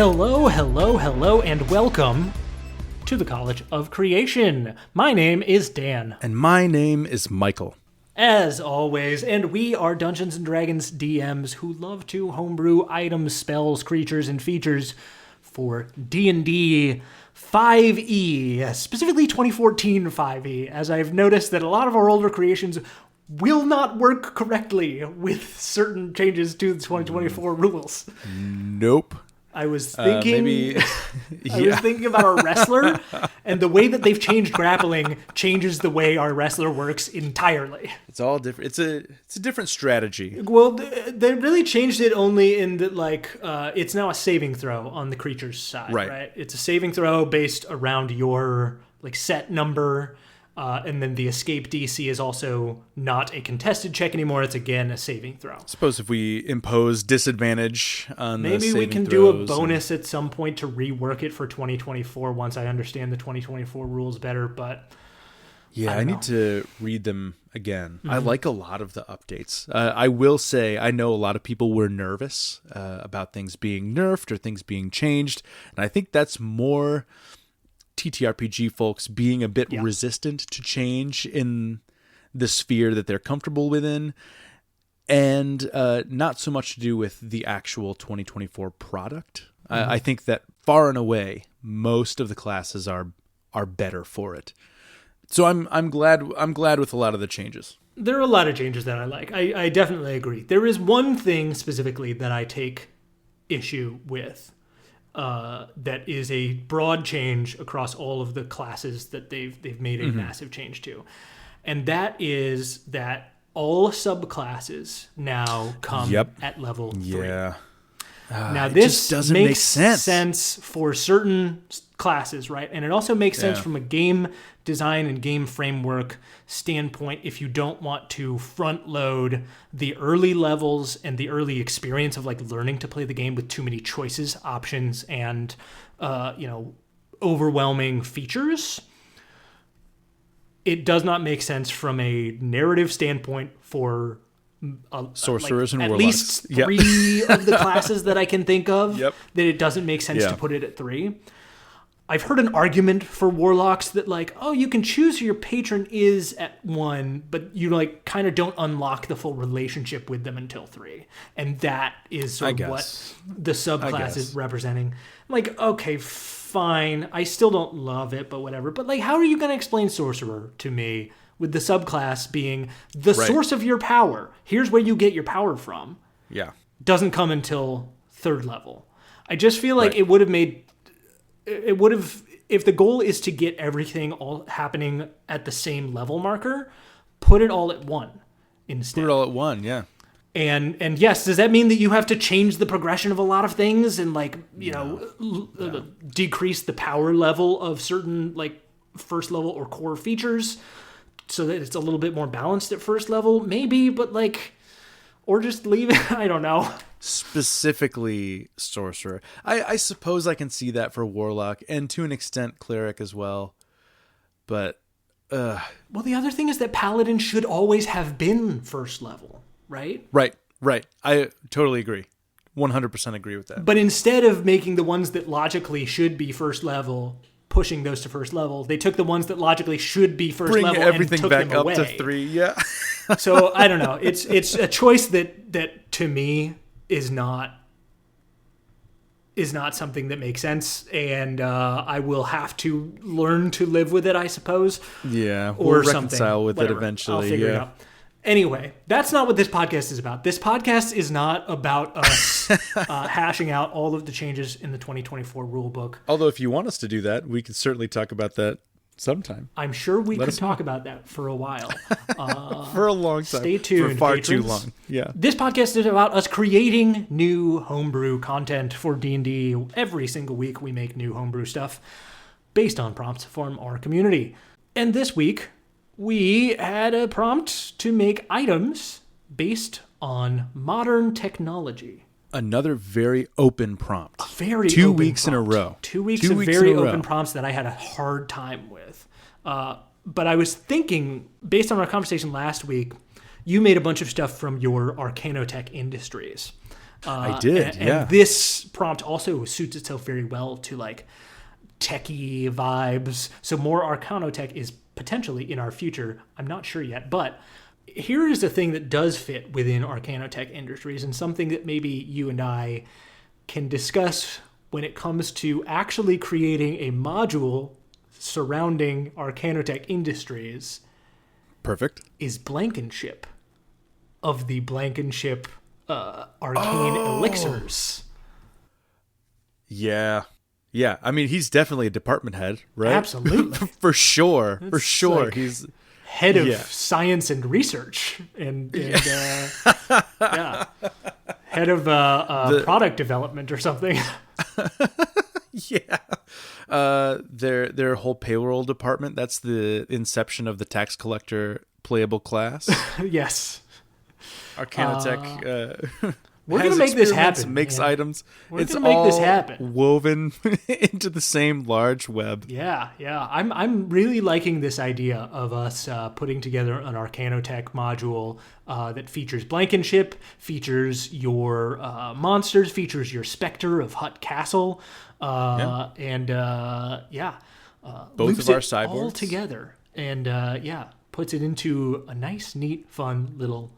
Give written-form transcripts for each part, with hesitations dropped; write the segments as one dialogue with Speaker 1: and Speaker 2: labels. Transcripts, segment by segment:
Speaker 1: Hello, hello, hello, and welcome to the College of Creation. My name is Dan.
Speaker 2: And my name is Michael.
Speaker 1: As always, and we are Dungeons & Dragons DMs who love to homebrew items, spells, creatures, and features for D&D 5e, specifically 2014 5e, as I've noticed that a lot of our older creations will not work correctly with certain changes to the 2024 rules.
Speaker 2: Nope.
Speaker 1: I was thinking
Speaker 2: I
Speaker 1: was thinking about our wrestler, and the way that they've changed grappling changes the way our wrestler works entirely.
Speaker 2: It's all different. It's a different strategy.
Speaker 1: Well, they really changed it only in that, it's now a saving throw on the creature's side, right? It's a saving throw based around your set number. And then the escape DC is also not a contested check anymore. It's, again, a saving throw.
Speaker 2: I suppose if we impose disadvantage on the saving
Speaker 1: maybe we can do a bonus at some point to rework it for 2024 once I understand the 2024 rules better. But
Speaker 2: yeah, I need to read them again. Mm-hmm. I like a lot of the updates. I will say I know a lot of people were nervous about things being nerfed or things being changed. And I think that's more TTRPG folks being a bit resistant to change in the sphere that they're comfortable within, and not so much to do with the actual 2024 product. I think that far and away most of the classes are better for it. So I'm glad with a lot of the changes.
Speaker 1: There are a lot of changes that I like. I definitely agree. There is one thing specifically that I take issue with. That is a broad change across all of the classes that they've made a massive change to. And that is that all subclasses now come at level 3. Yeah. Now this doesn't make sense for certain classes, right? And it also makes sense from a game design and game framework standpoint if you don't want to front load the early levels and the early experience of learning to play the game with too many choices, options, and overwhelming features. It does not make sense from a narrative standpoint for
Speaker 2: sorcerers and
Speaker 1: at
Speaker 2: warlocks.
Speaker 1: Least 3 of the classes that I can think of that it doesn't make sense to put it at 3. I've heard an argument for warlocks that you can choose who your patron is at 1, but you kind of don't unlock the full relationship with them until 3. And that is sort of what the subclass is representing. I'm okay, fine. I still don't love it, but whatever. But how are you going to explain sorcerer to me with the subclass being the source of your power? Here's where you get your power from.
Speaker 2: Yeah.
Speaker 1: Doesn't come until 3rd level. I just feel like it would have, if the goal is to get everything all happening at the same level marker, put it all at 1 instead.
Speaker 2: Put it all at 1, yeah.
Speaker 1: And yes, does that mean that you have to change the progression of a lot of things and decrease the power level of certain first level or core features so that it's a little bit more balanced at first level? Maybe, but or just leave it. I don't know.
Speaker 2: Specifically sorcerer. I suppose I can see that for warlock and to an extent cleric as well. But
Speaker 1: well, the other thing is that paladin should always have been first level, right?
Speaker 2: Right. I totally agree. 100% agree with that.
Speaker 1: But instead of making the ones that logically should be first level, pushing those to first level, they took the ones that logically should be first level
Speaker 2: everything
Speaker 1: and took
Speaker 2: back
Speaker 1: them
Speaker 2: up
Speaker 1: away.
Speaker 2: to 3. Yeah.
Speaker 1: So I don't know. It's a choice that to me is not something that makes sense, and I will have to learn to live with it, I suppose.
Speaker 2: Yeah,
Speaker 1: we'll
Speaker 2: reconcile with
Speaker 1: Whatever.
Speaker 2: it eventually.
Speaker 1: I'll figure it out. Anyway, that's not what this podcast is about. This podcast is not about us hashing out all of the changes in the 2024 rulebook.
Speaker 2: Although if you want us to do that, we could certainly talk about that sometime.
Speaker 1: I'm sure we could talk about that for a while.
Speaker 2: For a long time.
Speaker 1: Stay tuned,
Speaker 2: for far
Speaker 1: patrons.
Speaker 2: too long. Yeah.
Speaker 1: This podcast is about us creating new homebrew content for D&D. Every single week we make new homebrew stuff based on prompts from our community. And this week we had a prompt to make items based on modern technology.
Speaker 2: Another very open prompt.
Speaker 1: Very
Speaker 2: 2
Speaker 1: open
Speaker 2: weeks
Speaker 1: prompt.
Speaker 2: in a row.
Speaker 1: 2 weeks of very open prompts that I had a hard time with. But I was thinking, based on our conversation last week, you made a bunch of stuff from your Arcanotech Industries.
Speaker 2: I did,
Speaker 1: and this prompt also suits itself very well to like techie vibes. So more Arcanotech is potentially in our future. I'm not sure yet, but here is the thing that does fit within Arcanotech Industries, and something that maybe you and I can discuss when it comes to actually creating a module surrounding Arcanotech Industries.
Speaker 2: Perfect.
Speaker 1: Is Blankenship of the Blankenship arcane elixirs.
Speaker 2: Yeah. Yeah. I mean, he's definitely a department head, right?
Speaker 1: Absolutely.
Speaker 2: For sure.
Speaker 1: It's
Speaker 2: for sure.
Speaker 1: like
Speaker 2: He's
Speaker 1: head of science and research and head of product development or something.
Speaker 2: Yeah. Their whole payroll department, that's the inception of the tax collector playable class.
Speaker 1: Yes.
Speaker 2: Arcanotech
Speaker 1: we're going to make this happen.
Speaker 2: Makes items.
Speaker 1: We're going to make this happen.
Speaker 2: Woven into the same large web.
Speaker 1: Yeah. I'm really liking this idea of us putting together an Arcanotech module that features Blankenship, features your monsters, features your Spectre of Hut Castle, and
Speaker 2: both
Speaker 1: loops
Speaker 2: of our
Speaker 1: it
Speaker 2: cyborgs
Speaker 1: all together, and puts it into a nice, neat, fun little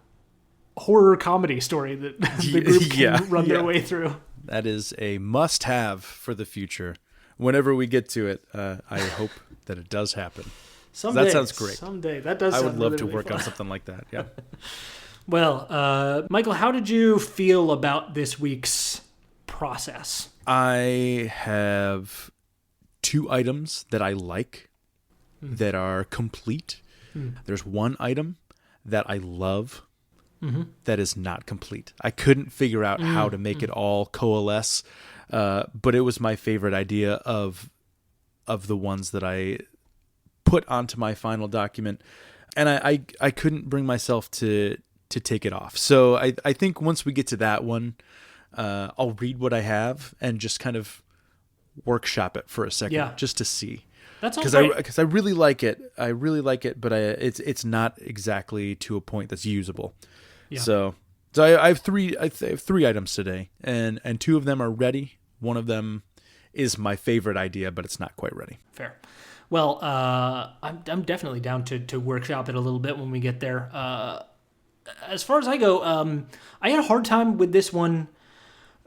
Speaker 1: horror comedy story that the group can run their way through.
Speaker 2: That is a must-have for the future. Whenever we get to it, I hope that it does happen.
Speaker 1: Someday,
Speaker 2: that sounds great.
Speaker 1: Someday. That does.
Speaker 2: I would love
Speaker 1: really,
Speaker 2: to
Speaker 1: really
Speaker 2: work
Speaker 1: fun.
Speaker 2: on something like that. Yeah.
Speaker 1: Well, Michael, how did you feel about this week's process?
Speaker 2: I have 2 items that I like that are complete. There's 1 item that I love that is not complete. I couldn't figure out how to make it all coalesce, but it was my favorite idea of the ones that I put onto my final document, and I couldn't bring myself to take it off. So I think once we get to that one, I'll read what I have and just kind of workshop it for a second, just to see.
Speaker 1: That's all great.
Speaker 2: Because I really like it. I really like it, but it's not exactly to a point that's usable. Yeah. So I have 3 items today, and 2 of them are ready. One of them is my favorite idea, but it's not quite ready.
Speaker 1: Fair. Well, I'm definitely down to workshop it a little bit when we get there. As far as I go, I had a hard time with this one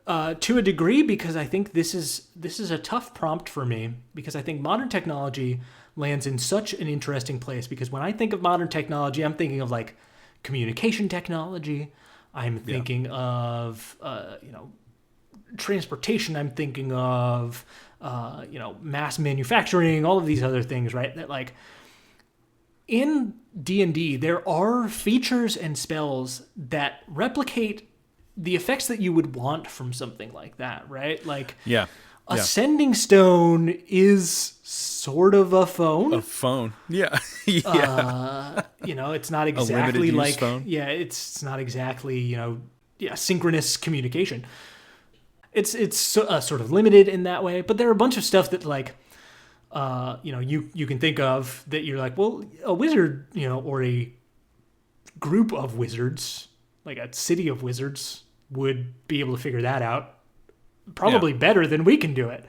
Speaker 1: to a degree, because I think this is a tough prompt for me, because I think modern technology lands in such an interesting place. Because when I think of modern technology, I'm thinking of like communication technology. I'm thinking of transportation. I'm thinking of mass manufacturing, all of these other things, right? That like in D&D, there are features and spells that replicate the effects that you would want from something like that, right? Like a sending stone is sort of a phone.
Speaker 2: A phone. Yeah.
Speaker 1: It's not exactly like
Speaker 2: phone.
Speaker 1: It's not exactly, synchronous communication. It's sort of limited in that way, but there are a bunch of stuff that like you can think of that you're like, well, a wizard, or a group of wizards, like a city of wizards, would be able to figure that out probably better than we can do it.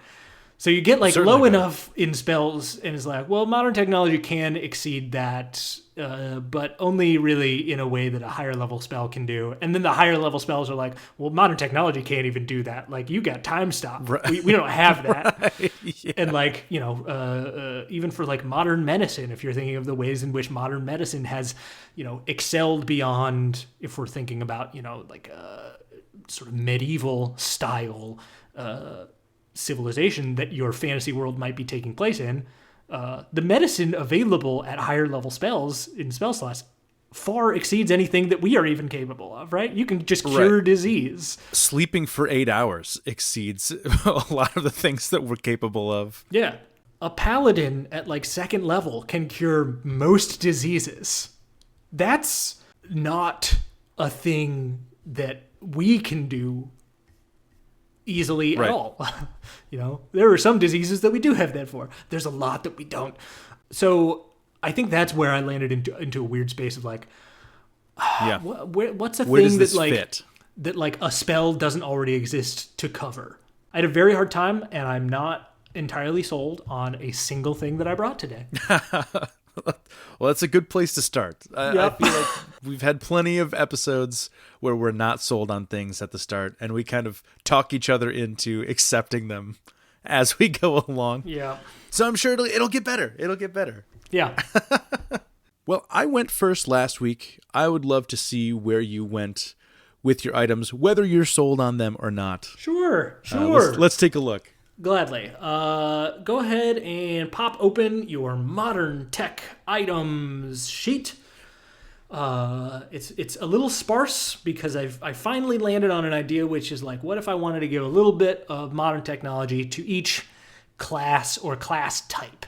Speaker 1: So you get like low enough in spells, and it's like, well, modern technology can exceed that, but only really in a way that a higher level spell can do. And then the higher level spells are like, well, modern technology can't even do that. Like, you got time stop. Right. We don't have that. Right. And like, even for like modern medicine, if you're thinking of the ways in which modern medicine has, excelled beyond, if we're thinking about, like sort of medieval style civilization that your fantasy world might be taking place in, the medicine available at higher level spells in spell slots far exceeds anything that we are even capable of, right? You can just cure disease.
Speaker 2: Sleeping for 8 hours exceeds a lot of the things that we're capable of.
Speaker 1: Yeah. A paladin at like 2nd level can cure most diseases. That's not a thing that we can do easily at all. There are some diseases that we do have that for. There's a lot that we don't. So I think that's where I landed into a weird space of like, what's a
Speaker 2: where
Speaker 1: thing
Speaker 2: does this
Speaker 1: that like
Speaker 2: fit?
Speaker 1: that like a spell doesn't already exist to cover. I had a very hard time, and I'm not entirely sold on a single thing that I brought today.
Speaker 2: Well, that's a good place to start. I feel like we've had plenty of episodes where we're not sold on things at the start, and we kind of talk each other into accepting them as we go along.
Speaker 1: Yeah.
Speaker 2: So I'm sure it'll get better. It'll get better.
Speaker 1: Yeah.
Speaker 2: Well, I went first last week. I would love to see where you went with your items, whether you're sold on them or not.
Speaker 1: Sure.
Speaker 2: Let's take a look.
Speaker 1: Gladly. Go ahead and pop open your modern tech items sheet. It's a little sparse because I finally landed on an idea, which is like, what if I wanted to give a little bit of modern technology to each class or class type,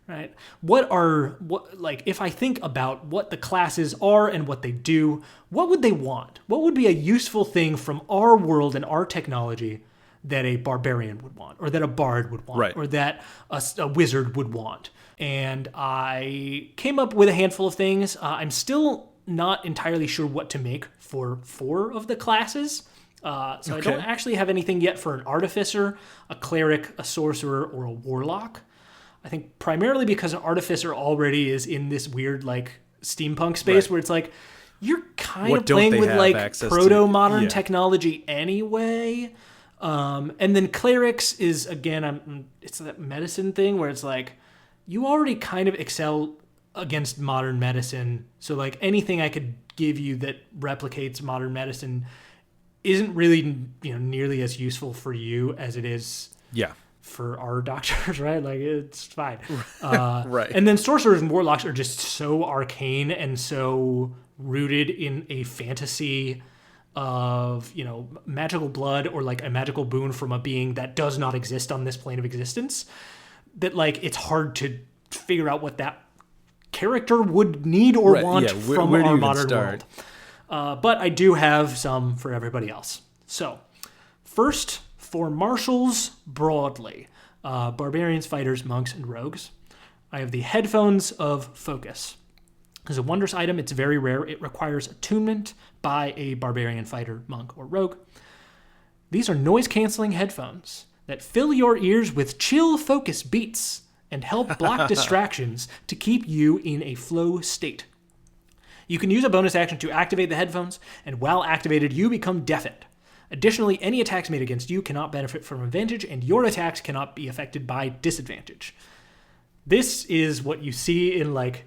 Speaker 1: right? If I think about what the classes are and what they do, what would they want? What would be a useful thing from our world and our technology that a barbarian would want, or that a bard would want,
Speaker 2: right,
Speaker 1: or that a wizard would want? And I came up with a handful of things. I'm still not entirely sure what to make for 4 of the classes. I don't actually have anything yet for an artificer, a cleric, a sorcerer, or a warlock. I think primarily because an artificer already is in this weird like steampunk space where it's like, you're kind of playing with like proto-modern technology anyway. And then clerics is, again, it's that medicine thing where it's like, you already kind of excel against modern medicine. So like anything I could give you that replicates modern medicine isn't really, nearly as useful for you as it is for our doctors, right? Like, it's fine.
Speaker 2: Right.
Speaker 1: And then sorcerers and warlocks are just so arcane and so rooted in a fantasy of, magical blood or like a magical boon from a being that does not exist on this plane of existence, that like it's hard to figure out what that character would need or want from our modern world. But I do have some for everybody else. So first, for martials broadly, barbarians, fighters, monks, and rogues, I have the Headphones of Focus. It's a wondrous item. It's very rare. It requires attunement by a barbarian, fighter, monk, or rogue. These are noise-canceling headphones that fill your ears with chill focus beats and help block distractions to keep you in a flow state. You can use a bonus action to activate the headphones, and while activated, you become deafened. Additionally, any attacks made against you cannot benefit from advantage, and your attacks cannot be affected by disadvantage. This is what you see in like,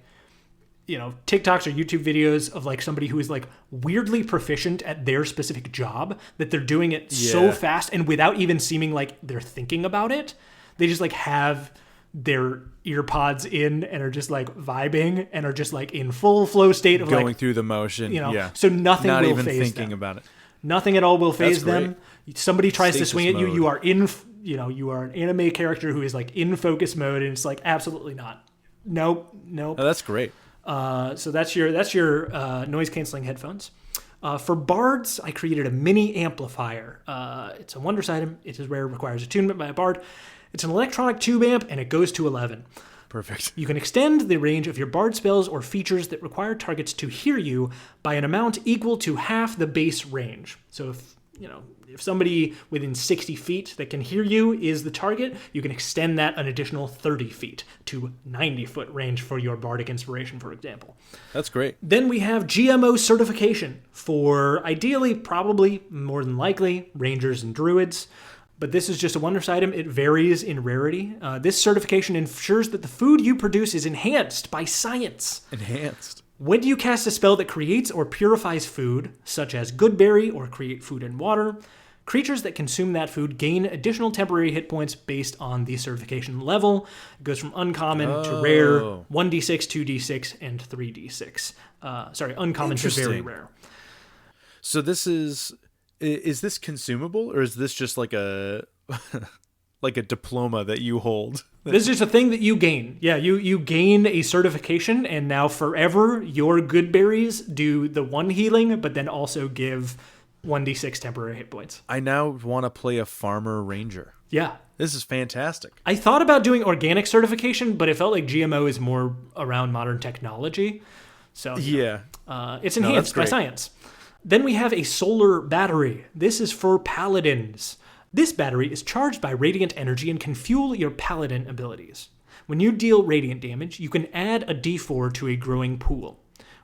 Speaker 1: TikToks or YouTube videos of like somebody who is like weirdly proficient at their specific job, that they're doing it so fast and without even seeming like they're thinking about it. They just like have their ear pods in and are just like vibing and are just like in full flow state of
Speaker 2: going
Speaker 1: like,
Speaker 2: through the motion.
Speaker 1: So nothing
Speaker 2: not
Speaker 1: will
Speaker 2: even
Speaker 1: phase
Speaker 2: thinking
Speaker 1: them.
Speaker 2: about it.
Speaker 1: Nothing at all will phase
Speaker 2: That's
Speaker 1: them. Somebody tries to
Speaker 2: Stasis
Speaker 1: swing at you.
Speaker 2: mode.
Speaker 1: You are in, you are an anime character who is like in focus mode, and it's like absolutely not. Nope.
Speaker 2: Oh, that's great.
Speaker 1: So that's your noise canceling headphones. For bards, I created a mini amplifier. It's a wondrous item. It is rare, requires attunement by a bard. It's an electronic tube amp, and it goes to 11.
Speaker 2: Perfect.
Speaker 1: You can extend the range of your bard spells or features that require targets to hear you by an amount equal to half the base range. So if somebody within 60 feet that can hear you is the target, you can extend that an additional 30 feet to 90-foot range for your bardic inspiration, for example.
Speaker 2: That's great.
Speaker 1: Then we have GMO certification for ideally, probably, more than likely, rangers and druids. But this is just a wondrous item. It varies in rarity. This certification ensures that the food you produce is enhanced by science.
Speaker 2: Enhanced.
Speaker 1: When you cast a spell that creates or purifies food, such as Goodberry or Create Food and Water, creatures that consume that food gain additional temporary hit points based on the certification level. It goes from uncommon to rare, 1d6, 2d6, and 3d6. Uncommon to very rare.
Speaker 2: So this is this consumable, or is this just like a like a diploma that you hold?
Speaker 1: This is just a thing that you gain. Yeah, you gain a certification, and now forever your good berries do the 1 healing, but then also give 1d6 temporary hit points.
Speaker 2: I now want to play a farmer ranger.
Speaker 1: Yeah.
Speaker 2: This is fantastic.
Speaker 1: I thought about doing organic certification, but it felt like GMO is more around modern technology. So
Speaker 2: yeah,
Speaker 1: it's enhanced by science. Then we have a solar battery. This is for paladins. This battery is charged by radiant energy and can fuel your paladin abilities. When you deal radiant damage, you can add a d4 to a growing pool.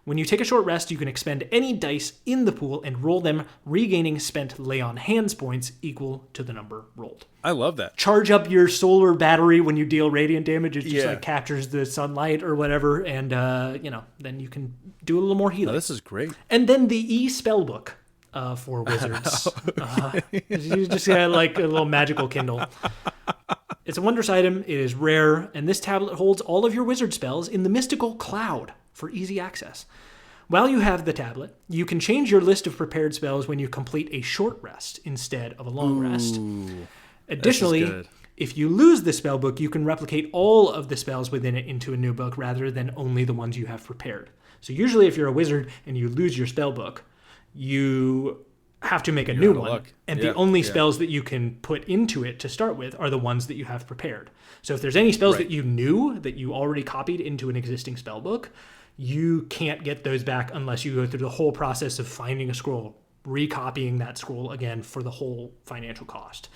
Speaker 1: When you take a short rest, you can expend any dice in the pool and roll them, regaining spent lay on hands points equal to the number rolled.
Speaker 2: I love that.
Speaker 1: Charge up your solar battery when you deal radiant damage. It just like captures the sunlight or whatever, and then you can do a little more healing.
Speaker 2: Oh, this is great.
Speaker 1: And then the e-spellbook for wizards. You just got like a little magical Kindle. It's a wondrous item. It is rare, and this tablet holds all of your wizard spells in the mystical cloud for easy access. While you have the tablet, you can change your list of prepared spells when you complete a short rest instead of a long rest. Additionally, if you lose the spell book, you can replicate all of the spells within it into a new book rather than only the ones you have prepared. So usually if you're a wizard and you lose your spell book, you have to make a new one. And the only spells that you can put into it to start with are the ones that you have prepared. So if there's any spells that you knew that you already copied into an existing spell book, you can't get those back unless you go through the whole process of finding a scroll, recopying that scroll again for the whole financial cost.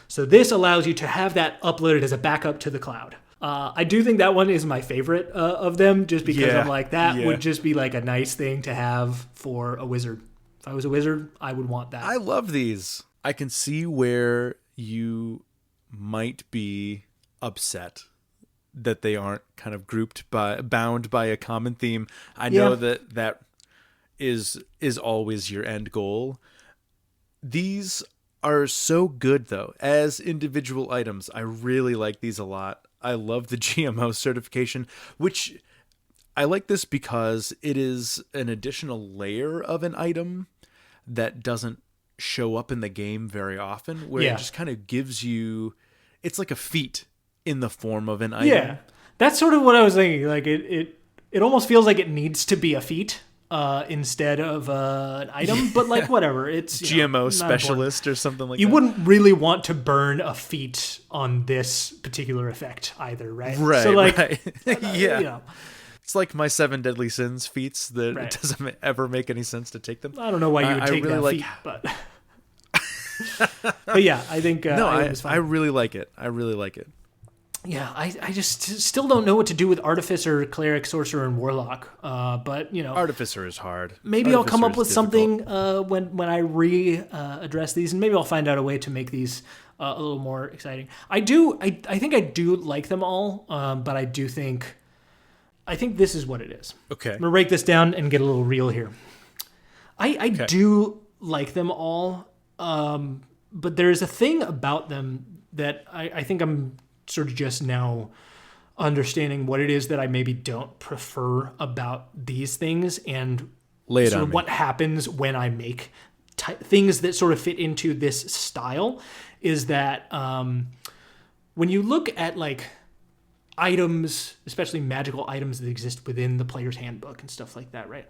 Speaker 1: So this allows you to have that uploaded as a backup to the cloud. I do think that one is my favorite of them, just because I'm like, that would just be like a nice thing to have for a wizard. If I was a wizard, I would want that.
Speaker 2: I love these. I can see where you might be upset that they aren't kind of bound by a common theme. I know that is always your end goal. These are so good though as individual items. I really like these a lot. I love the GMO certification, which I like this because it is an additional layer of an item that doesn't show up in the game very often, where it just kind of gives you, it's like a feat in the form of an item.
Speaker 1: Yeah, that's sort of what I was thinking. Like it almost feels like it needs to be a feat instead of an item, but like whatever. It's
Speaker 2: GMO specialist or something like that.
Speaker 1: You wouldn't really want to burn a feat on this particular effect either, right?
Speaker 2: Right.
Speaker 1: So like,
Speaker 2: yeah. It's like my 7 deadly sins feats that it doesn't ever make any sense to take them.
Speaker 1: I don't know why you would take really that feat, but but yeah, I think
Speaker 2: I really like it. I really like it.
Speaker 1: Yeah, I just still don't know what to do with Artificer, Cleric, Sorcerer, and Warlock. But
Speaker 2: Artificer is hard.
Speaker 1: Maybe I'll come up with something when I address these, and maybe I'll find out a way to make these a little more exciting. I think I do like them all, but I think this is what it is.
Speaker 2: Okay,
Speaker 1: I'm gonna break this down and get a little real here. I do like them all, but there's a thing about them that I think I'm sort of just now understanding what it is that I maybe don't prefer about these things, and sort of what happens when I make things that sort of fit into this style is that when you look at like items, especially magical items that exist within the player's handbook and stuff like that, right?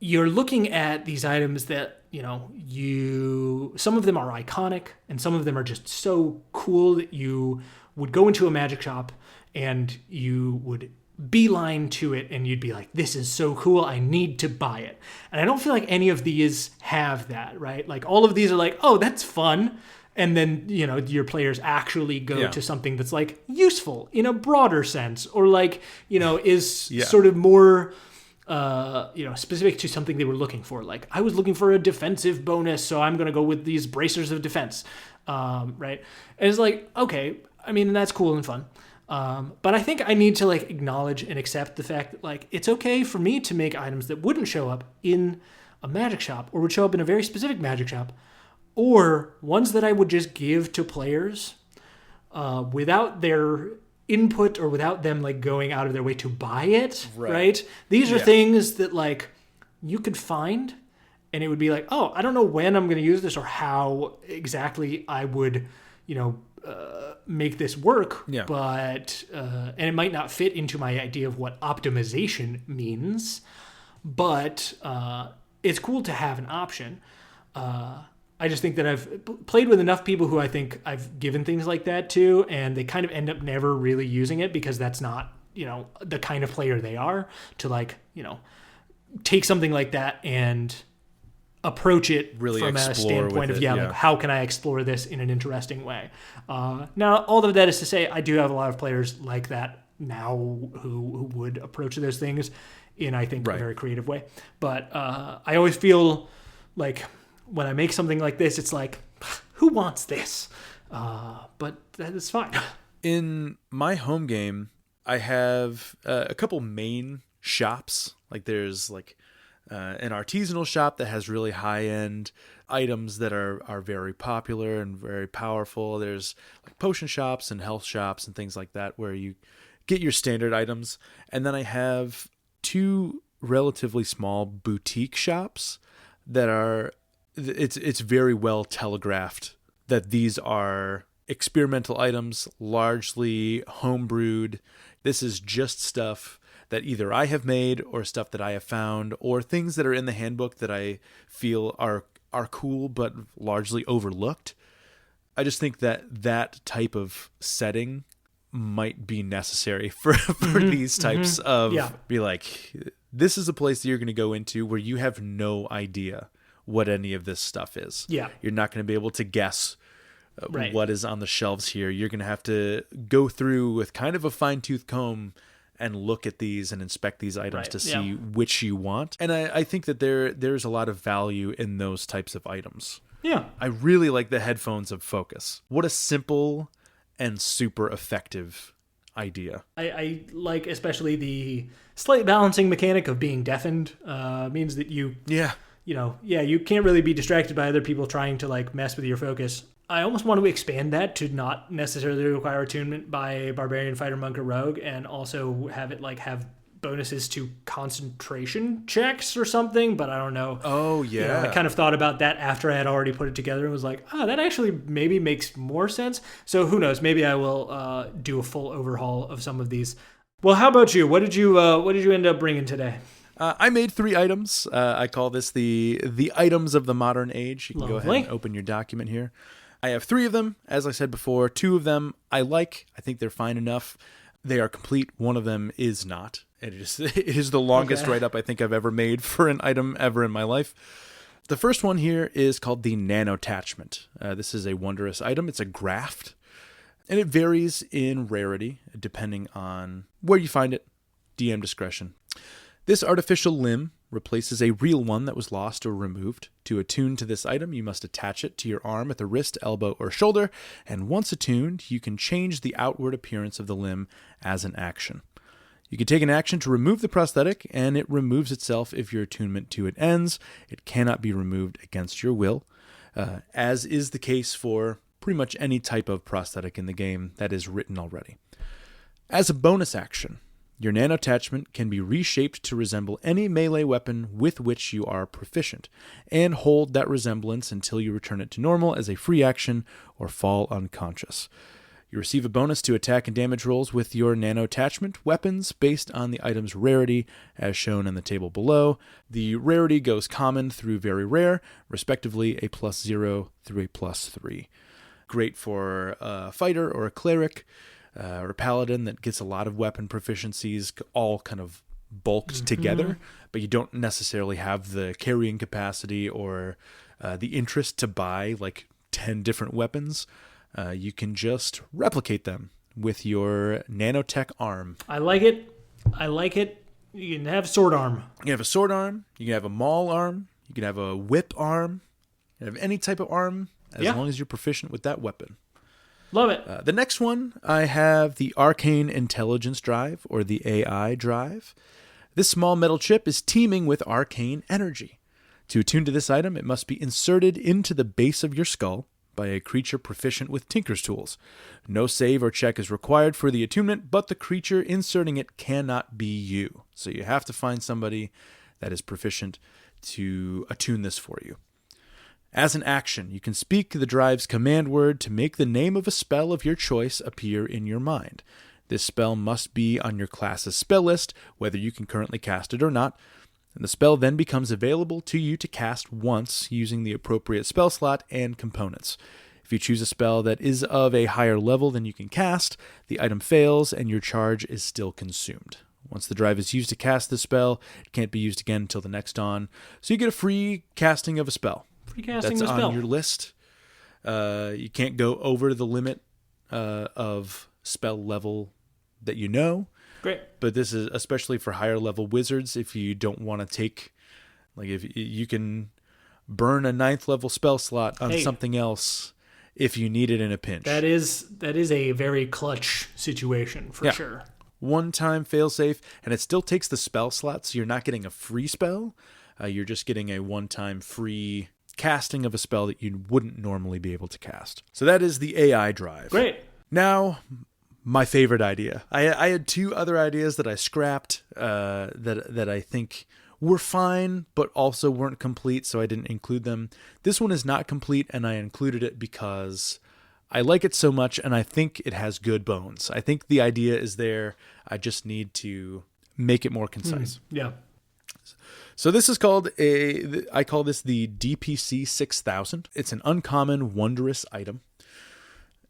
Speaker 1: You're looking at these items that, some of them are iconic and some of them are just so cool that you would go into a magic shop and you would beeline to it and you'd be like, this is so cool, I need to buy it. And I don't feel like any of these have that, right? Like all of these are like, oh, that's fun. And then, your players actually go to something that's like useful in a broader sense, or like, is sort of more, specific to something they were looking for. Like I was looking for a defensive bonus, so I'm going to go with these bracers of defense. Right. And it's like, okay, I mean, that's cool and fun. But I think I need to like acknowledge and accept the fact that like, it's okay for me to make items that wouldn't show up in a magic shop or would show up in a very specific magic shop, or ones that I would just give to players without their input or without them like going out of their way to buy it, right? These are things that like you could find and it would be like, oh, I don't know when I'm going to use this or how exactly I would, make this work, but and it might not fit into my idea of what optimization means, but it's cool to have an option. I just think that I've played with enough people who I think I've given things like that to, and they kind of end up never really using it because that's not, the kind of player they are to like, take something like that and approach it
Speaker 2: really
Speaker 1: from a
Speaker 2: explore
Speaker 1: standpoint
Speaker 2: with
Speaker 1: of
Speaker 2: it,
Speaker 1: like how can I explore this in an interesting way. Now, all of that is to say, I do have a lot of players like that now who would approach those things in, I think, a very creative way. But I always feel like when I make something like this, it's like, who wants this? But that is fine.
Speaker 2: In my home game, I have a couple main shops. Like there's like an artisanal shop that has really high-end items that are very popular and very powerful. There's like potion shops and health shops and things like that where you get your standard items. And then I have two relatively small boutique shops that are, it's very well telegraphed that these are experimental items, largely homebrewed. This is just stuff that either I have made or stuff that I have found or things that are in the handbook that I feel are cool but largely overlooked. I just think that type of setting might be necessary for these types of be like, this is a place that you're going to go into where you have no idea what any of this stuff is.
Speaker 1: Yeah.
Speaker 2: You're not going to be able to guess what is on the shelves here. You're going to have to go through with kind of a fine-tooth comb and look at these and inspect these items to see which you want. And I think that there's a lot of value in those types of items.
Speaker 1: Yeah.
Speaker 2: I really like the headphones of Focus. What a simple and super effective idea.
Speaker 1: I like especially the slight balancing mechanic of being deafened. Means that you can't really be distracted by other people trying to like mess with your focus. I almost want to expand that to not necessarily require attunement by Barbarian, Fighter, Monk, or Rogue, and also have it like have bonuses to concentration checks or something, but I don't know.
Speaker 2: Oh, yeah.
Speaker 1: I kind of thought about that after I had already put it together and was like, that actually maybe makes more sense. So who knows? Maybe I will do a full overhaul of some of these. Well, how about you? What did you end up bringing today?
Speaker 2: I made 3 items. I call this the items of the modern age. You can go ahead and open your document here. I have 3 of them. As I said before, 2 of them I like. I think they're fine enough. They are complete. One of them is not. It is the longest write-up I think I've ever made for an item ever in my life. The first one here is called the Nanotachment. This is a wondrous item. It's a graft, and it varies in rarity depending on where you find it. DM discretion. This artificial limb replaces a real one that was lost or removed. To attune to this item, you must attach it to your arm at the wrist, elbow, or shoulder, and once attuned, you can change the outward appearance of the limb as an action. You can take an action to remove the prosthetic, and it removes itself if your attunement to it ends. It cannot be removed against your will, as is the case for pretty much any type of prosthetic in the game that is written already. As a bonus action, your nanotachment can be reshaped to resemble any melee weapon with which you are proficient, and hold that resemblance until you return it to normal as a free action or fall unconscious. You receive a bonus to attack and damage rolls with your nanotachment weapons based on the item's rarity, as shown in the table below. The rarity goes common through very rare, respectively a +0 through a +3. Great for a fighter or a cleric, or a paladin that gets a lot of weapon proficiencies all kind of bulked together, but you don't necessarily have the carrying capacity or the interest to buy like 10 different weapons. You can just replicate them with your nanotech arm.
Speaker 1: I like it. You can have sword arm.
Speaker 2: You can have a sword arm. You can have a maul arm. You can have a whip arm. You can have any type of arm as long as you're proficient with that weapon.
Speaker 1: Love it.
Speaker 2: The next one, I have the Arcane Intelligence Drive, or the AI Drive. This small metal chip is teeming with arcane energy. To attune to this item, it must be inserted into the base of your skull by a creature proficient with Tinker's Tools. No save or check is required for the attunement, but the creature inserting it cannot be you. So you have to find somebody that is proficient to attune this for you. As an action, you can speak the drive's command word to make the name of a spell of your choice appear in your mind. This spell must be on your class's spell list, whether you can currently cast it or not, and the spell then becomes available to you to cast once using the appropriate spell slot and components. If you choose a spell that is of a higher level than you can cast, the item fails and your charge is still consumed. Once the drive is used to cast the spell, it can't be used again until the next dawn. So you get a free casting of a spell.
Speaker 1: Free casting
Speaker 2: That's
Speaker 1: of a spell.
Speaker 2: on your list. You can't go over the limit of spell level that you know.
Speaker 1: Great.
Speaker 2: But this is especially for higher level wizards. If you don't want to take, like, if you can burn a 9th level spell slot on something else if you need it in a pinch.
Speaker 1: That is a very clutch situation for sure.
Speaker 2: One-time failsafe, and it still takes the spell slot, so you're not getting a free spell. You're just getting a one-time free casting of a spell that you wouldn't normally be able to cast. So that is the AI drive.
Speaker 1: Great.
Speaker 2: Now, my favorite idea. I had 2 other ideas that I scrapped that I think were fine, but also weren't complete, so I didn't include them. This one is not complete, and I included it because I like it so much, and I think it has good bones. I think the idea is there. I just need to make it more concise.
Speaker 1: Yeah.
Speaker 2: So this is called I call this the DPC 6000. It's an uncommon, wondrous item.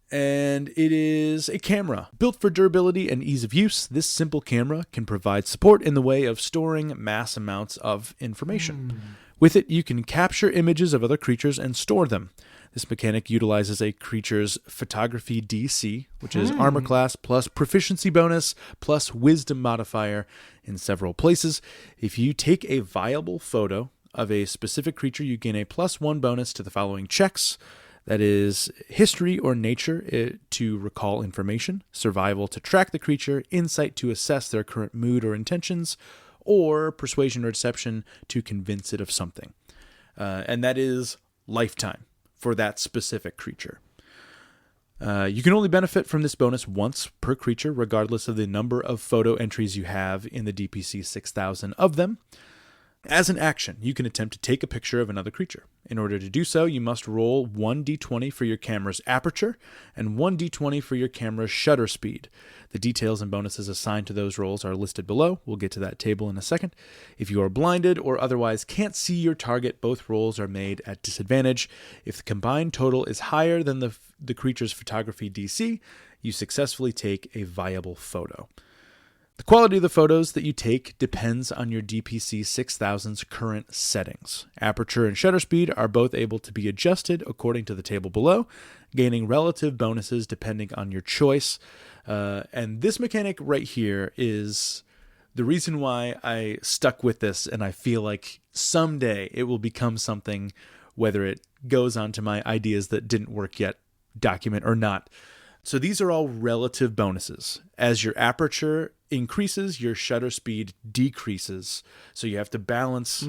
Speaker 2: And it is a camera. Built for durability and ease of use, this simple camera can provide support in the way of storing mass amounts of information. With it, you can capture images of other creatures and store them. This mechanic utilizes a creature's photography DC, which is armor class plus proficiency bonus plus wisdom modifier in several places. If you take a viable photo of a specific creature, you gain a +1 bonus to the following checks. That is history or nature to recall information, survival to track the creature, insight to assess their current mood or intentions, or persuasion or deception to convince it of something. And that is lifetime for that specific creature. You can only benefit from this bonus once per creature, regardless of the number of photo entries you have in the DPC 6000 of them. As an action, you can attempt to take a picture of another creature. In order to do so, you must roll 1d20 for your camera's aperture and 1d20 for your camera's shutter speed. The details and bonuses assigned to those rolls are listed below. We'll get to that table in a second. If you are blinded or otherwise can't see your target, both rolls are made at disadvantage. If the combined total is higher than the creature's photography DC, you successfully take a viable photo. The quality of the photos that you take depends on your DPC 6000's current settings. Aperture and shutter speed are both able to be adjusted according to the table below, gaining relative bonuses depending on your choice. And this mechanic right here is the reason why I stuck with this, and I feel like someday it will become something, whether it goes on to my ideas that didn't work yet document or not. So these are all relative bonuses. As your aperture increases, your shutter speed decreases. So you have to balance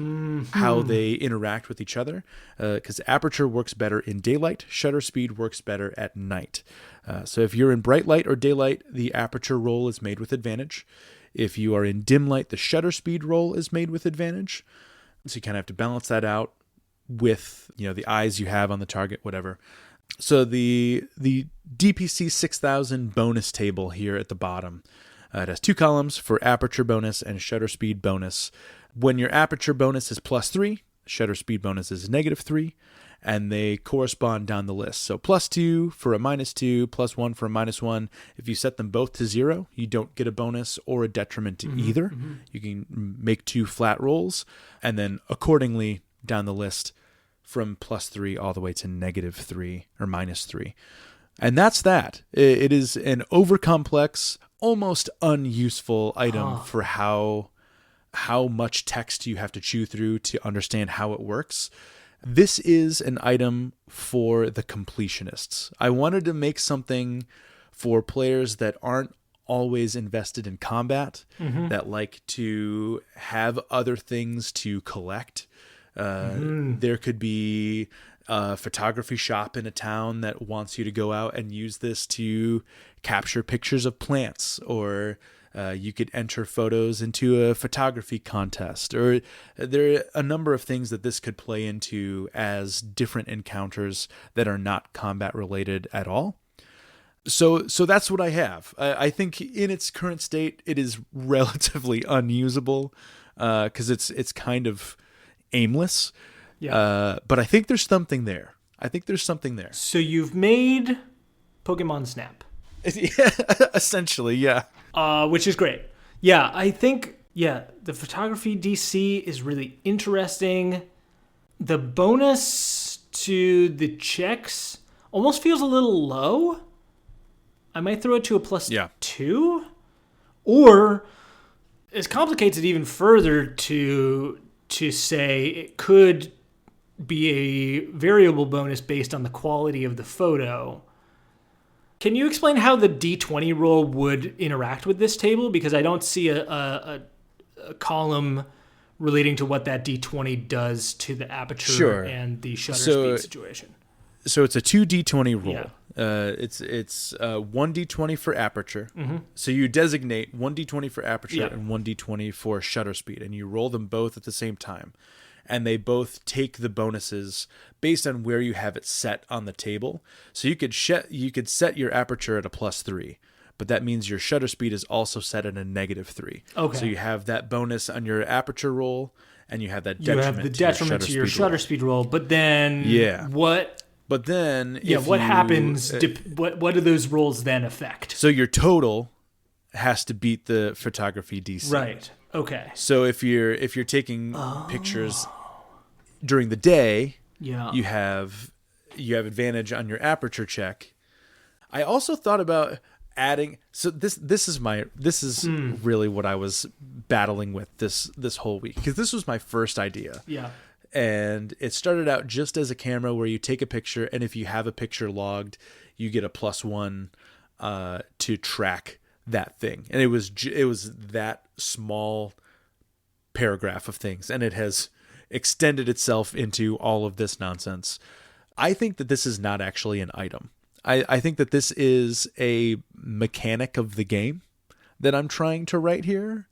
Speaker 2: how they interact with each other, because aperture works better in daylight, shutter speed works better at night. So if you're in bright light or daylight, the aperture roll is made with advantage. If you are in dim light, the shutter speed roll is made with advantage. So you kind of have to balance that out with, the eyes you have on the target, whatever. So the DPC 6000 bonus table here at the bottom, it has 2 columns for aperture bonus and shutter speed bonus. When your aperture bonus is +3, shutter speed bonus is -3, and they correspond down the list. So +2 for a -2, +1 for a -1. If you set them both to 0, you don't get a bonus or a detriment to either. You can make 2 flat rolls, and then accordingly down the list from +3 all the way to -3 or -3. And that's that. It is an overcomplex, almost unuseful item for how much text you have to chew through to understand how it works. This is an item for the completionists. I wanted to make something for players that aren't always invested in combat, that like to have other things to collect. There could be a photography shop in a town that wants you to go out and use this to capture pictures of plants, or you could enter photos into a photography contest, or there are a number of things that this could play into as different encounters that are not combat related at all. So that's what I have. I think in its current state, it is relatively unusable because it's kind of aimless.
Speaker 1: Yeah.
Speaker 2: But I think there's something there. So
Speaker 1: you've made Pokemon Snap.
Speaker 2: Yeah, essentially, yeah.
Speaker 1: Which is great. Yeah, I think, the photography DC is really interesting. The bonus to the checks almost feels a little low. I might throw it to a plus 2. Or it complicates it even further to say it could be a variable bonus based on the quality of the photo. Can you explain how the D20 roll would interact with this table? Because I don't see a column relating to what that D20 does to the aperture and the shutter speed situation.
Speaker 2: So it's a 2D20 roll. It's 1D20 for aperture. Mm-hmm. So you designate 1D20 for aperture and 1D20 for shutter speed, and you roll them both at the same time. And they both take the bonuses based on where you have it set on the table. So you could set your aperture at a +3, but that means your shutter speed is also set at a -3. Okay. So you have that bonus on your aperture roll, and you have that detriment
Speaker 1: to your shutter speed roll. But then what?
Speaker 2: But then
Speaker 1: what happens? What do those rolls then affect?
Speaker 2: So your total has to beat the photography DC.
Speaker 1: Right. Okay.
Speaker 2: So if you're taking pictures during the day, you have advantage on your aperture check. I also thought about adding. So this is really what I was battling with this whole week, because this was my first idea.
Speaker 1: Yeah.
Speaker 2: And it started out just as a camera where you take a picture, and if you have a picture logged, you get a +1 to track that thing. And it was that small paragraph of things, and it has extended itself into all of this nonsense. I think that this is not actually an item. I think that this is a mechanic of the game that I'm trying to write here.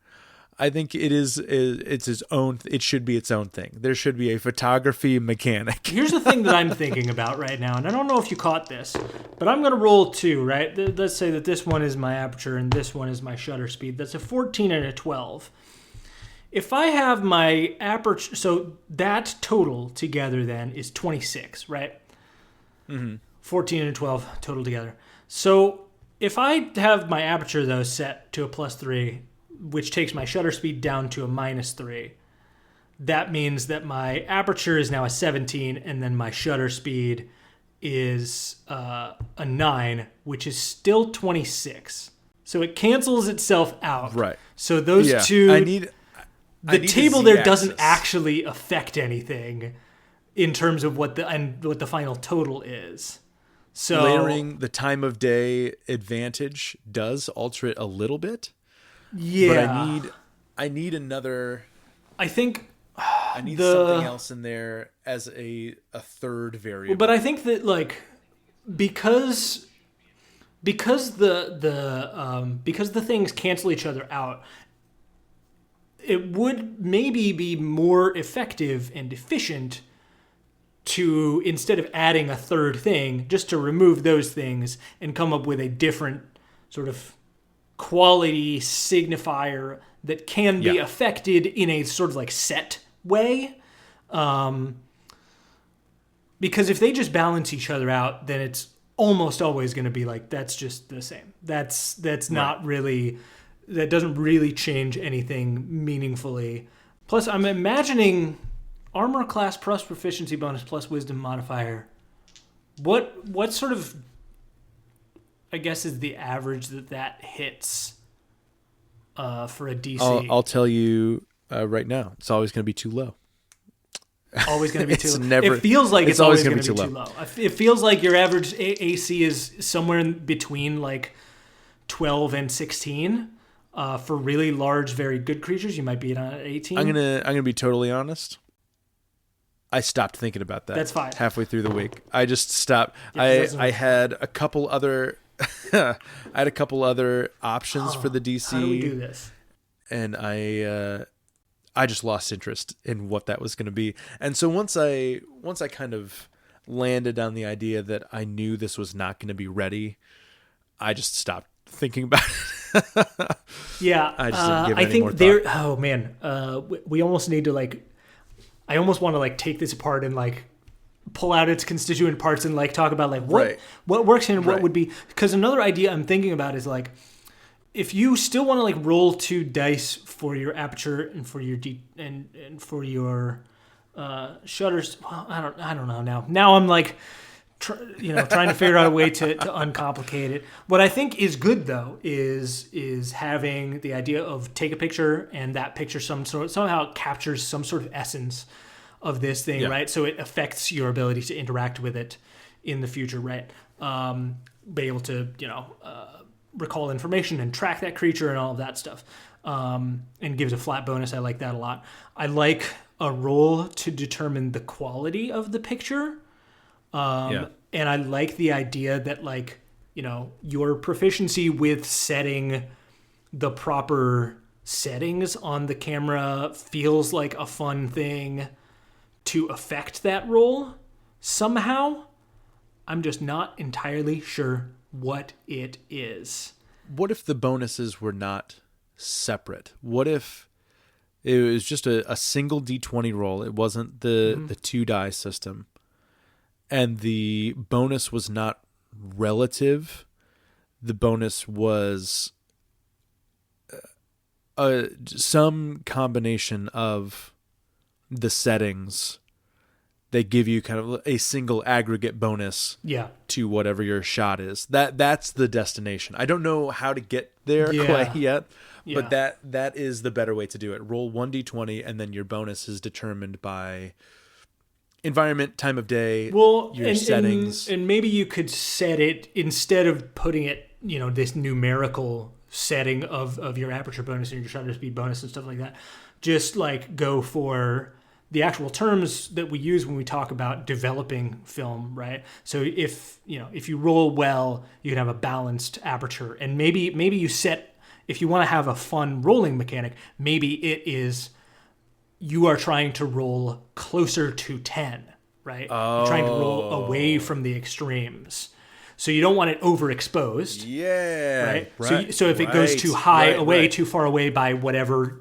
Speaker 2: I think it's its own. It should be its own thing. There should be a photography mechanic.
Speaker 1: Here's the thing that I'm thinking about right now, and I don't know if you caught this, but I'm going to roll 2, right? Let's say that this one is my aperture and this one is my shutter speed. That's a 14 and a 12. If I have my aperture, so that total together then is 26, right? Mm-hmm. 14 and a 12 total together. So if I have my aperture, though, set to a +3, which takes my shutter speed down to a -3, that means that my aperture is now a 17, and then my shutter speed is a 9, which is still 26. So it cancels itself out.
Speaker 2: Right.
Speaker 1: So those two... The table there doesn't actually affect anything in terms of what the final total is. So
Speaker 2: layering the time of day advantage does alter it a little bit.
Speaker 1: Yeah.
Speaker 2: But I need another.
Speaker 1: I think
Speaker 2: I need something else in there as a third variable.
Speaker 1: But I think that because the things cancel each other out, it would maybe be more effective and efficient to, instead of adding a third thing, just to remove those things and come up with a different sort of quality signifier that can be affected in a sort of set way. Because if they just balance each other out, then it's almost always going to be that's just the same. That's not really... That doesn't really change anything meaningfully. Plus, I'm imagining armor class plus proficiency bonus plus wisdom modifier. What sort of, I guess, is the average that hits for a DC?
Speaker 2: I'll tell you right now. It's always going to be too low.
Speaker 1: Always going to be too low. It feels like it's always going to be too low. It feels like your average AC is somewhere in between 12 and 16. For really large, very good creatures, you might be at 18.
Speaker 2: I'm gonna be totally honest. I stopped thinking about that.
Speaker 1: That's fine.
Speaker 2: Halfway through the week, I just stopped. I had a couple other, options for the DC.
Speaker 1: How do we do this?
Speaker 2: And I just lost interest in what that was going to be. And so once I kind of landed on the idea that I knew this was not going to be ready, I just stopped thinking about it.
Speaker 1: Yeah,
Speaker 2: I just didn't give it
Speaker 1: I
Speaker 2: any
Speaker 1: think
Speaker 2: more thought.
Speaker 1: there. Oh man, we almost need to I almost want to take this apart and pull out its constituent parts and talk about what works and what would be. Because another idea I'm thinking about is if you still want to like roll 2 dice for your aperture and for your and for your shutters, well, I don't know now. Now I'm like, trying to figure out a way to uncomplicate it. What I think is good though is having the idea of take a picture and that picture somehow captures some sort of essence of this thing, right? So it affects your ability to interact with it in the future, right? Be able to, recall information and track that creature and all of that stuff. And gives a flat bonus. I like that a lot. I like a roll to determine the quality of the picture. And I like the idea that like, your proficiency with setting the proper settings on the camera feels like a fun thing to affect that roll somehow. I'm just not entirely sure what it is.
Speaker 2: What if the bonuses were not separate? What if it was just a single D20 roll? It wasn't the 2 die system. And the bonus was not relative. The bonus was some combination of the settings. They give you kind of a single aggregate bonus to whatever your shot is. That's the destination. I don't know how to get there quite yet, but that is the better way to do it. Roll 1d20 and then your bonus is determined by environment, time of day, your settings.
Speaker 1: And maybe you could set it, instead of putting it, this numerical setting of your aperture bonus and your shutter speed bonus and stuff like that, just like go for the actual terms that we use when we talk about developing film, right? So if you roll well, you can have a balanced aperture, and maybe you set, if you want to have a fun rolling mechanic, maybe it is you are trying to roll closer to 10, right? You're trying to roll away from the extremes. So you don't want it overexposed.
Speaker 2: Yeah.
Speaker 1: Right? So if it goes too high too far away by whatever.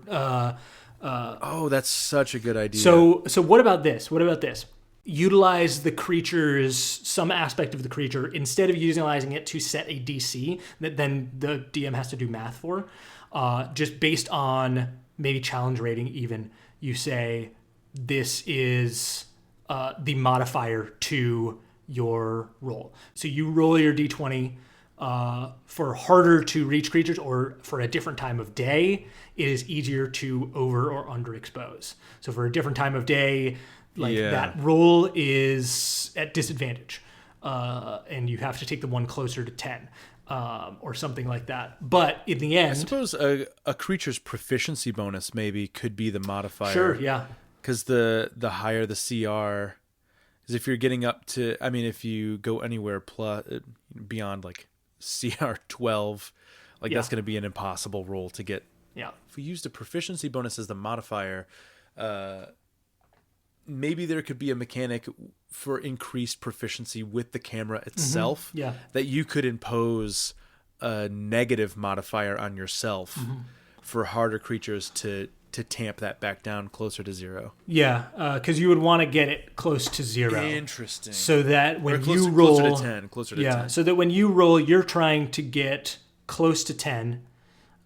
Speaker 2: That's such a good idea.
Speaker 1: So what about this? Utilize the creature's, some aspect of the creature, instead of utilizing it to set a DC that then the DM has to do math for, just based on maybe challenge rating even, you say this is the modifier to your roll. So you roll your D20 for harder to reach creatures, or for a different time of day, it is easier to over or underexpose. So for a different time of day, that roll is at disadvantage, and you have to take the one closer to 10, or something like that. But in the end,
Speaker 2: I suppose a creature's proficiency bonus maybe could be the modifier.
Speaker 1: Sure, yeah.
Speaker 2: Because the higher the CR, is if you're getting up to, if you go anywhere beyond like CR 12, that's going to be an impossible roll to get.
Speaker 1: Yeah.
Speaker 2: If we used a proficiency bonus as the modifier, maybe there could be a mechanic for increased proficiency with the camera itself.
Speaker 1: Mm-hmm. Yeah.
Speaker 2: That you could impose a negative modifier on yourself for harder creatures to tamp that back down closer to 0.
Speaker 1: Yeah, because you would want to get it close to 0.
Speaker 2: Interesting.
Speaker 1: So that when you roll...
Speaker 2: Closer to 10.
Speaker 1: So that when you roll, you're trying to get close to 10.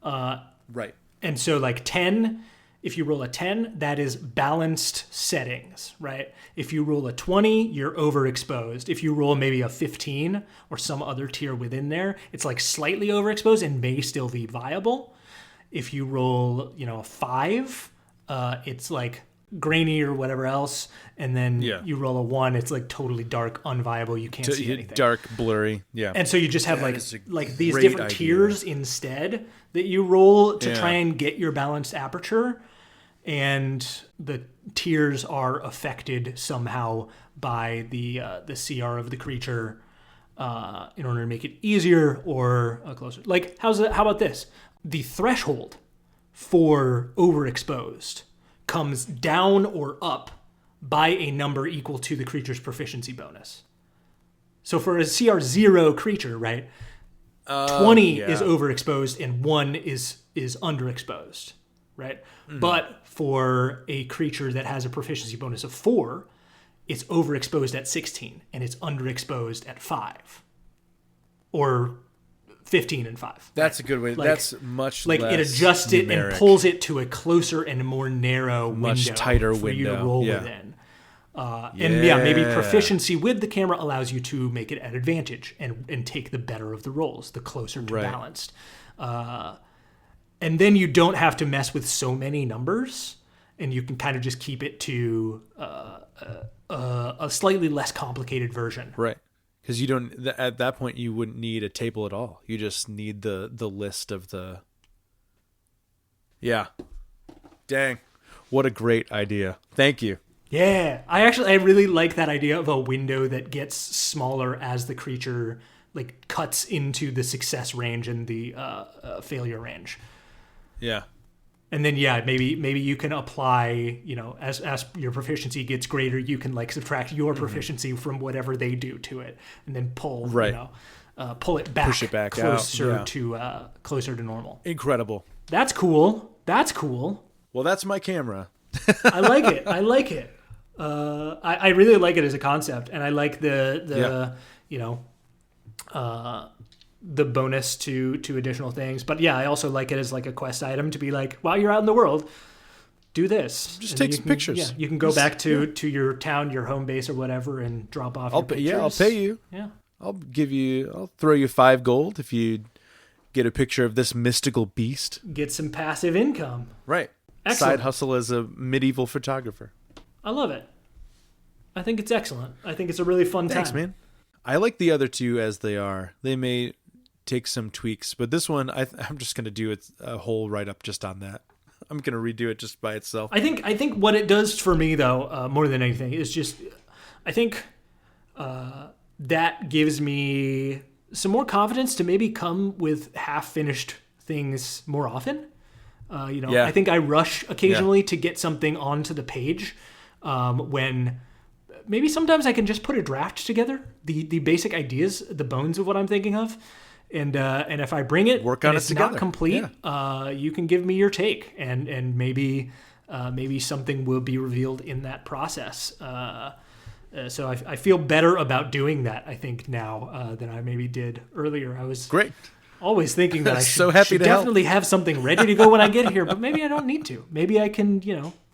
Speaker 2: Right.
Speaker 1: And so like 10, if you roll a 10, that is balanced settings, right? If you roll a 20, you're overexposed. If you roll maybe a 15 or some other tier within there, it's like slightly overexposed and may still be viable. If you roll, a 5, it's like grainy or whatever else, and then you roll a 1, it's like totally dark, unviable. You can't see anything.
Speaker 2: Dark, blurry, yeah.
Speaker 1: And so you just have like these different tiers instead that you roll to try and get your balanced aperture, and the tiers are affected somehow by the CR of the creature in order to make it easier or closer. Like how about this? The threshold for overexposed comes down or up by a number equal to the creature's proficiency bonus. So for a CR 0 creature, right, 20 is overexposed and 1 is underexposed, right? Mm-hmm. But for a creature that has a proficiency bonus of 4, it's overexposed at 16 and it's underexposed at 5. Or 15 and 5.
Speaker 2: That's a good way.
Speaker 1: Like,
Speaker 2: that's much
Speaker 1: like
Speaker 2: less
Speaker 1: it adjusts it and
Speaker 2: numeric.
Speaker 1: pulls it to a closer and more narrow
Speaker 2: Much
Speaker 1: window
Speaker 2: tighter
Speaker 1: for you to
Speaker 2: window,
Speaker 1: roll
Speaker 2: yeah.
Speaker 1: within. And maybe
Speaker 2: Yeah.
Speaker 1: proficiency with the camera allows you to make it at advantage and take the better of the rolls, the closer to
Speaker 2: Right.
Speaker 1: balanced. And then you don't have to mess with so many numbers, and you can kind of just keep it to a slightly less complicated version.
Speaker 2: Right. Because you don't, at that point, you wouldn't need a table at all. You just need the list of the. Yeah. Dang. What a great idea. Thank you.
Speaker 1: Yeah, I really like that idea of a window that gets smaller as the creature like cuts into the success range and the failure range.
Speaker 2: Yeah.
Speaker 1: And then maybe you can apply, as your proficiency gets greater, you can like subtract your proficiency from whatever they do to it, and then pull
Speaker 2: Right.
Speaker 1: pull it back,
Speaker 2: Push it back
Speaker 1: closer
Speaker 2: out.
Speaker 1: closer to normal.
Speaker 2: Incredible.
Speaker 1: That's cool. That's cool.
Speaker 2: Well, that's my camera.
Speaker 1: I like it. I like it. I really like it as a concept, and I like the bonus to additional things. But yeah, I also like it as like a quest item to be like, while you're out in the world, do this.
Speaker 2: Just
Speaker 1: And
Speaker 2: take
Speaker 1: you
Speaker 2: some
Speaker 1: can-
Speaker 2: pictures.
Speaker 1: Yeah, you can go back to your town, your home base or whatever, and drop off.
Speaker 2: I'll
Speaker 1: your
Speaker 2: pay,
Speaker 1: pictures.
Speaker 2: I'll pay you.
Speaker 1: Yeah.
Speaker 2: I'll throw you 5 gold if you get a picture of this mystical beast.
Speaker 1: Get some passive income.
Speaker 2: Right.
Speaker 1: Excellent.
Speaker 2: Side hustle as a medieval photographer.
Speaker 1: I love it. I think it's excellent. I think it's a really fun
Speaker 2: Thanks,
Speaker 1: time.
Speaker 2: man. I like the other two as they are. They may take some tweaks, but this one, I'm just going to do a whole write-up just on that. I'm going to redo it just by itself.
Speaker 1: I think what it does for me though, more than anything, is just I think that gives me some more confidence to maybe come with half-finished things more often.
Speaker 2: Yeah.
Speaker 1: I think I rush occasionally to get something onto the page when maybe sometimes I can just put a draft together, the basic ideas, the bones of what I'm thinking of. And if I bring it,
Speaker 2: Work on
Speaker 1: and
Speaker 2: it
Speaker 1: it's
Speaker 2: together.
Speaker 1: not complete,
Speaker 2: Yeah.
Speaker 1: you can give me your take, and maybe something will be revealed in that process. So I feel better about doing that, I think, now than I maybe did earlier. I was
Speaker 2: Great.
Speaker 1: always thinking that I should,
Speaker 2: So happy
Speaker 1: should
Speaker 2: to help.
Speaker 1: definitely have something ready to go when I get here, but maybe I don't need to. Maybe I can,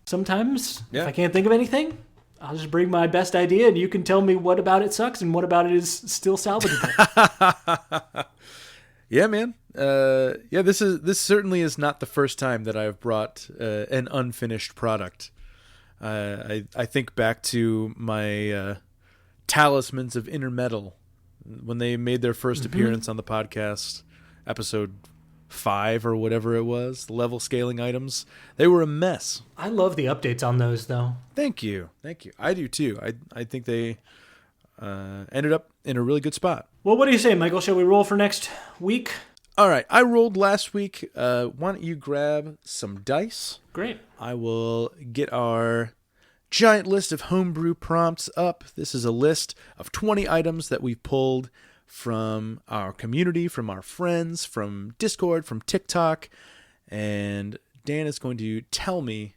Speaker 1: sometimes
Speaker 2: Yeah.
Speaker 1: if I can't think of anything, I'll just bring my best idea and you can tell me what about it sucks and what about it is still salvageable.
Speaker 2: Yeah, man. This certainly is not the first time that I've brought an unfinished product. I think back to my Talismans of Inner Metal when they made their first appearance on the podcast, episode 5 or whatever it was, the level scaling items. They were a mess.
Speaker 1: I love the updates on those, though.
Speaker 2: Thank you. I do too. I think they ended up in a really good spot.
Speaker 1: Well, what do you say, Michael? Shall we roll for next week?
Speaker 2: All right, I rolled last week. Why don't you grab some dice?
Speaker 1: Great.
Speaker 2: I will get our giant list of homebrew prompts up. This is a list of 20 items that we've pulled from our community, from our friends, from Discord, from TikTok. And Dan is going to tell me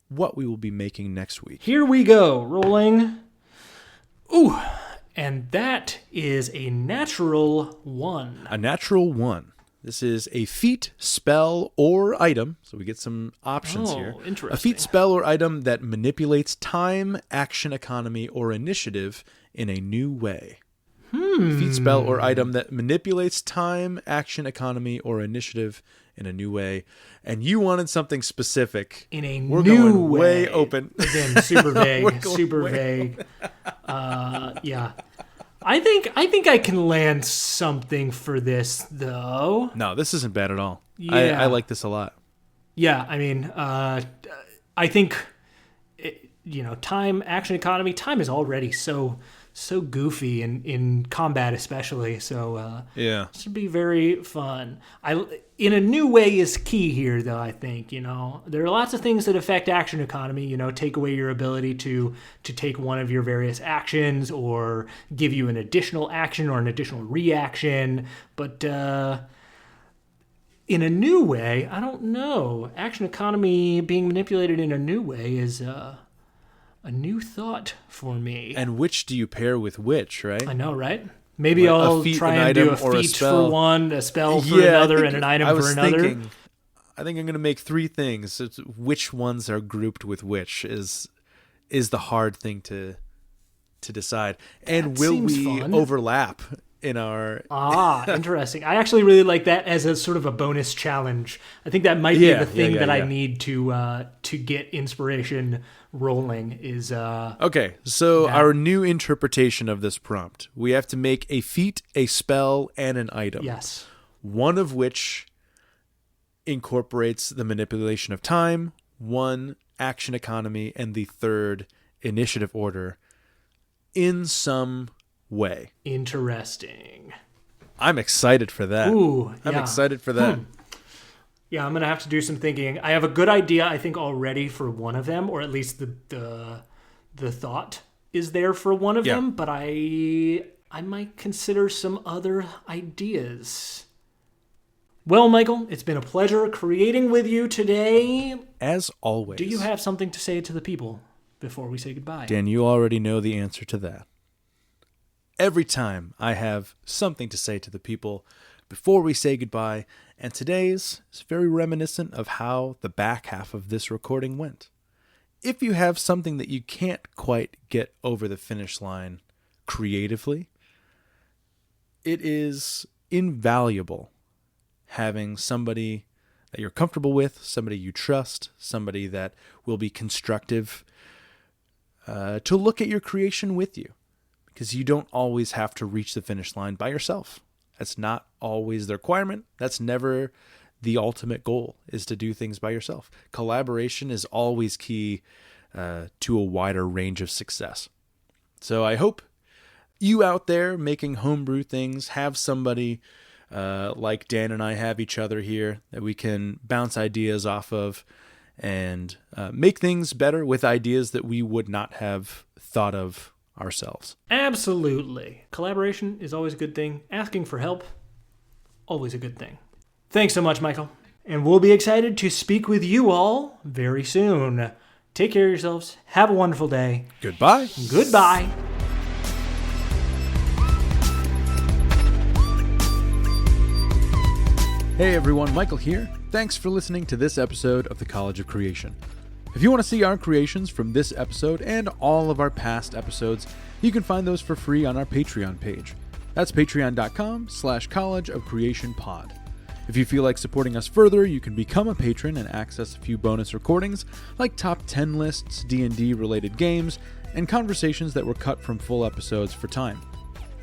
Speaker 2: what we will be making next week.
Speaker 1: Here we go. Rolling. Ooh. And that is a natural 1.
Speaker 2: A natural 1. This is a feat, spell, or item. So we get some options here.
Speaker 1: Interesting.
Speaker 2: A feat, spell, or item that manipulates time, action economy, or initiative in a new way. A feat, spell, or item that manipulates time, action economy, or initiative in a new way. And you wanted something specific.
Speaker 1: In a
Speaker 2: We're
Speaker 1: new
Speaker 2: going way open.
Speaker 1: Again, super
Speaker 2: We're
Speaker 1: vague.
Speaker 2: going
Speaker 1: Super
Speaker 2: way
Speaker 1: vague. Yeah. I think I can land something for this, though.
Speaker 2: No, this isn't bad at all.
Speaker 1: Yeah.
Speaker 2: I like this a lot.
Speaker 1: Yeah, I mean, I think, time, action economy, time is already so goofy in combat especially, so
Speaker 2: Yeah.
Speaker 1: this would be very fun. In a new way is key here, though. I think there are lots of things that affect action economy. Take away your ability to take one of your various actions, or give you an additional action or an additional reaction. But in a new way, I don't know. Action economy being manipulated in a new way is a new thought for me.
Speaker 2: And which do you pair with which, right?
Speaker 1: I know, right? Maybe
Speaker 2: a
Speaker 1: I'll
Speaker 2: feat,
Speaker 1: try
Speaker 2: an
Speaker 1: and do a
Speaker 2: item, or a
Speaker 1: feat
Speaker 2: spell.
Speaker 1: for one, a spell for
Speaker 2: Yeah,
Speaker 1: another, and an item
Speaker 2: I was
Speaker 1: for another.
Speaker 2: thinking, I think I'm going to make 3 things. It's which ones are grouped with which is the hard thing to decide. And
Speaker 1: That
Speaker 2: will
Speaker 1: seems
Speaker 2: we
Speaker 1: fun.
Speaker 2: overlap in our...
Speaker 1: Interesting. I actually really like that as a sort of a bonus challenge. I think that might be the thing that I need to get inspiration rolling is
Speaker 2: Okay, so our new interpretation of this prompt. We have to make a feat, a spell, and an item.
Speaker 1: yes.
Speaker 2: One of which incorporates the manipulation of time, one action economy, and the third initiative order in some way.
Speaker 1: Interesting.
Speaker 2: I'm excited for that.
Speaker 1: Ooh,
Speaker 2: I'm
Speaker 1: yeah.
Speaker 2: excited for that.
Speaker 1: Yeah, I'm gonna have to do some thinking. I have a good idea, I think, already for one of them, or at least the thought is there for one of them. But I might consider some other ideas. Well, Michael, it's been a pleasure creating with you today.
Speaker 2: As always.
Speaker 1: Do you have something to say to the people before we say goodbye?
Speaker 2: Dan, you already know the answer to that. Every time I have something to say to the people before we say goodbye, and today's is very reminiscent of how the back half of this recording went. If you have something that you can't quite get over the finish line creatively, it is invaluable having somebody that you're comfortable with, somebody you trust, somebody that will be constructive to look at your creation with you. Because you don't always have to reach the finish line by yourself. That's not always the requirement. That's never the ultimate goal, is to do things by yourself. Collaboration is always key to a wider range of success. So I hope you out there making homebrew things have somebody like Dan and I have each other here that we can bounce ideas off of and make things better with ideas that we would not have thought of ourselves.
Speaker 1: Absolutely. Collaboration is always a good thing. Asking for help, always a good thing. Thanks so much, Michael. And we'll be excited to speak with you all very soon. Take care of yourselves. Have a wonderful day.
Speaker 2: Goodbye.
Speaker 1: Goodbye.
Speaker 2: Hey everyone, Michael here. Thanks for listening to this episode of the College of Creation. If you want to see our creations from this episode and all of our past episodes, you can find those for free on our Patreon page. That's patreon.com/College of Creation Pod. If you feel like supporting us further, you can become a patron and access a few bonus recordings, like top 10 lists, D&D related games, and conversations that were cut from full episodes for time.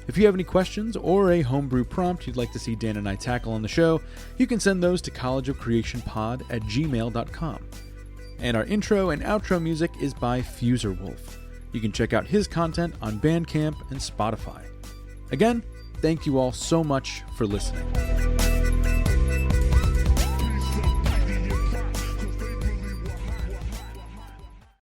Speaker 2: If you have any questions or a homebrew prompt you'd like to see Dan and I tackle on the show, you can send those to collegeofcreationpod@gmail.com. And our intro and outro music is by Fuserwolf. You can check out his content on Bandcamp and Spotify. Again, thank you all so much for listening.